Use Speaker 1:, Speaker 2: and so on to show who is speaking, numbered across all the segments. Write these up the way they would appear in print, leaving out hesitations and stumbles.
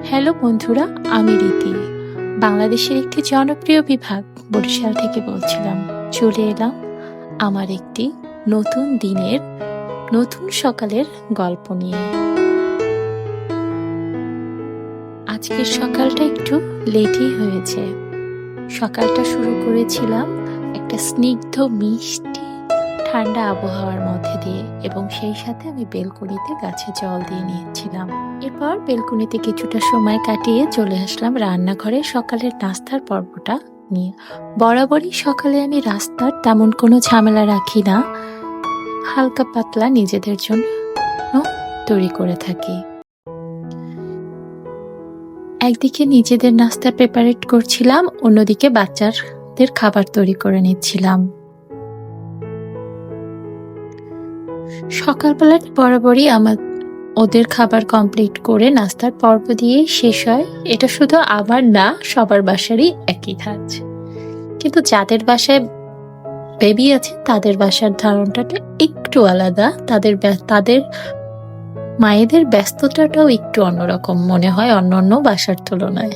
Speaker 1: Hello বন্ধুরা, আমি রীতি। বাংলাদেশের একটি জনপ্রিয় বিভাগ বরিশাল থেকে বলছিলাম। চলে এলাম আমার একটি নতুন দিনের নতুন সকালের গল্প নিয়ে। আজকের সকালটা একটু লেটই হয়েছে। সকালটা শুরু করেছিলাম একটা স্নিগ্ধ মিষ্টি ঠান্ডা আবহাওয়ার মধ্যে দিয়ে, এবং সেই সাথে আমি বেলকনিতে গাছে জল দিয়ে নিয়েছিলাম। এরপর বেলকনিতে কিছুটা সময় কাটিয়ে চলে আসলাম রান্নাঘরে সকালের নাস্তার পর্বটা নিয়ে। বরাবরই সকালে আমি রাস্তার তেমন কোনো ঝামেলা রাখি না, হালকা পাতলা নিজেদের জন্য তৈরি করে থাকি। একদিকে নিজেদের নাস্তা প্রিপারেট করছিলাম, অন্যদিকে বাচ্চাদের খাবার তৈরি করে নিচ্ছিলাম। সকালবেলা বরাবরই ওদের খাবার কমপ্লিট করে নাস্তার পর্ব দিয়েই শেষ হয়। এটা শুধু আমার না, সবার বাসারই একই ধাঁচ। কিন্তু যাদের বাসায় বেবি আছে তাদের বাসার ধারণটা একটু আলাদা। তাদের মায়েদের ব্যস্ততাটাও একটু অন্যরকম মনে হয় অন্যান্য বাসার তুলনায়।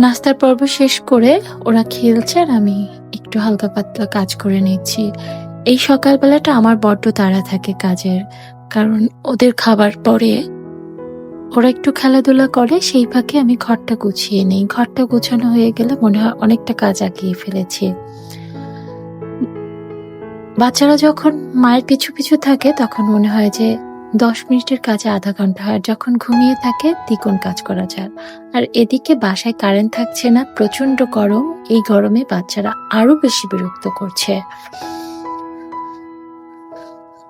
Speaker 1: নাস্তার পর্ব শেষ করে ওরা খেলছে আর আমি একটু হালকা পাতলা কাজ করে নিচ্ছি। এই সকালবেলাটা আমার বড্ড তাড়া থাকে কাজের, কারণ ওদের খাবার পরে ওরা একটু খেলাধুলা করে, সেই ফাঁকে আমি ঘরটা গুছিয়ে নিই। ঘরটা গোছানো হয়ে গেলে মনে হয় অনেকটা কাজ আগিয়ে ফেলেছি। বাচ্চারা যখন মায়ের পিছু পিছু থাকে তখন মনে হয় যে 10 মিনিটের কাজে আধা ঘন্টা হয়, যখন ঘুমিয়ে থাকে দ্বিগুণ কাজ করা যায়। আর এদিকে বাসায় কারেন্ট থাকছে না, প্রচন্ড গরম। এই গরমে বাচ্চারা আরো বেশি বিরক্ত করছে।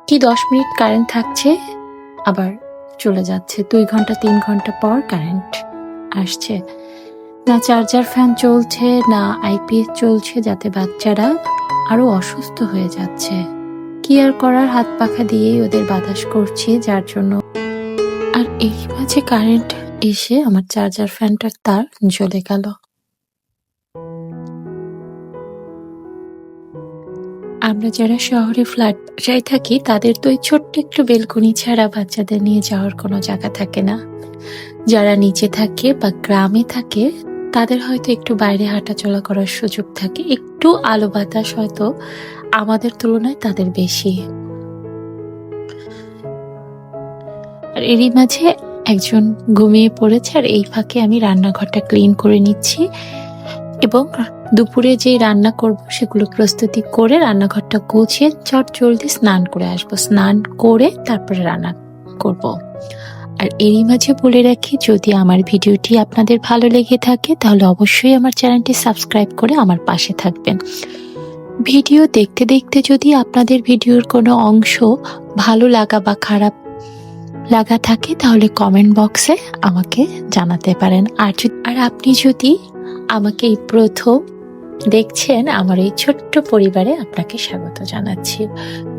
Speaker 1: কি 10 মিনিট কারেন্ট থাকছে, আবার চলে যাচ্ছে। 2 ঘন্টা 3 ঘন্টা পর কারেন্ট আসছে। না চার্জার ফ্যান চলছে, না আইপিএস চলছে, যাতে বাচ্চারা আরো অসুস্থ হয়ে যাচ্ছে। কি আর করার, হাত পাখা দিয়েই ওদের বাতাস করছি, যার জন্য। আর এই মাঝে কারেন্ট এসে আমার চার্জার ফ্যানটার তার জ্বলে গেল। আমরা যারা শহরে ফ্ল্যাট বাসায় থাকি তাদের তো এই ছোট্ট একটু বেলকনি ছাড়া বাচ্চাদের নিয়ে যাওয়ার কোনো জায়গা থাকে না। যারা নিচে থাকে বা গ্রামে থাকে তাদের হয়তো একটু বাইরে হাঁটাচলা করার সুযোগ থাকে, একটু আলো বাতাস হয়তো আমাদের তুলনায় তাদের বেশি। আর এরই মাঝে একজন ঘুমিয়ে পড়েছে, আর এই ফাঁকে আমি রান্নাঘরটা ক্লিন করে নিচ্ছি এবং দুপুরে যে রান্না করব সেগুলো প্রস্তুতি করে রান্নাঘরটা গুছিয়ে চটজলদি স্নান করে আসবো। স্নান করে তারপরে রান্না করব। আর এরই মাঝে বলে রাখি, যদি আমার ভিডিওটি আপনাদের ভালো লেগে থাকে তাহলে অবশ্যই আমার চ্যানেলটি সাবস্ক্রাইব করে আমার পাশে থাকবেন। ভিডিও দেখতে দেখতে যদি আপনাদের ভিডিওর কোনো অংশ ভালো লাগা বা খারাপ লাগা থাকে তাহলে কমেন্ট বক্সে আমাকে জানাতে পারেন। আর আপনি যদি আমাকে এই প্রথম দেখছেন, আমার এই ছোট্ট পরিবারে আপনাকে স্বাগত জানাচ্ছি।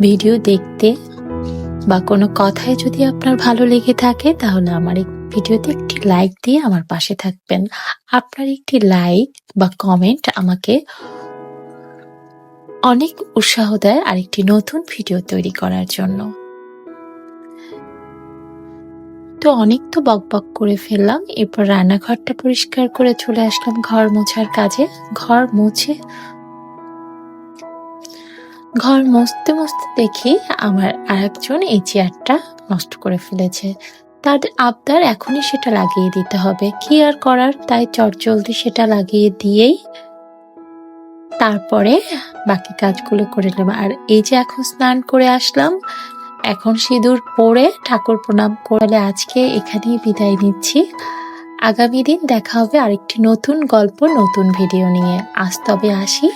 Speaker 1: ভিডিও দেখতে বা কোনো কথায় যদি আপনার ভালো লেগে থাকে তাহলে আমার এই ভিডিওতে একটি লাইক দিয়ে আমার পাশে থাকবেন। আপনার একটি লাইক বা কমেন্ট আমাকে অনেক উৎসাহ দেয় আরেকটি নতুন ভিডিও তৈরি করার জন্য। তো অনেক তো বকবক করে ফেললাম, এরপর রান্নাঘরটা পরিষ্কার করে চলে আসলাম ঘর মোছার কাজে। ঘর মুছতে মুছতে দেখি আমার আরেকজন এই চেয়ারটা নষ্ট করে ফেলেছে। তার আবদার এখনই সেটা লাগিয়ে দিতে হবে, কি আর করার, তাই চটজলদি সেটা লাগিয়ে দিয়েই তারপরে বাকি কাজগুলো করে নিলাম। আর এই যে এখন স্নান করে আসলাম, এখন সিঁদুর পরে ঠাকুর প্রণাম করলে আজকে এখানেই বিদায় নিচ্ছি। আগামী দিন দেখা হবে আরেকটি নতুন গল্প, নতুন ভিডিও নিয়ে। আজ তবে আসি।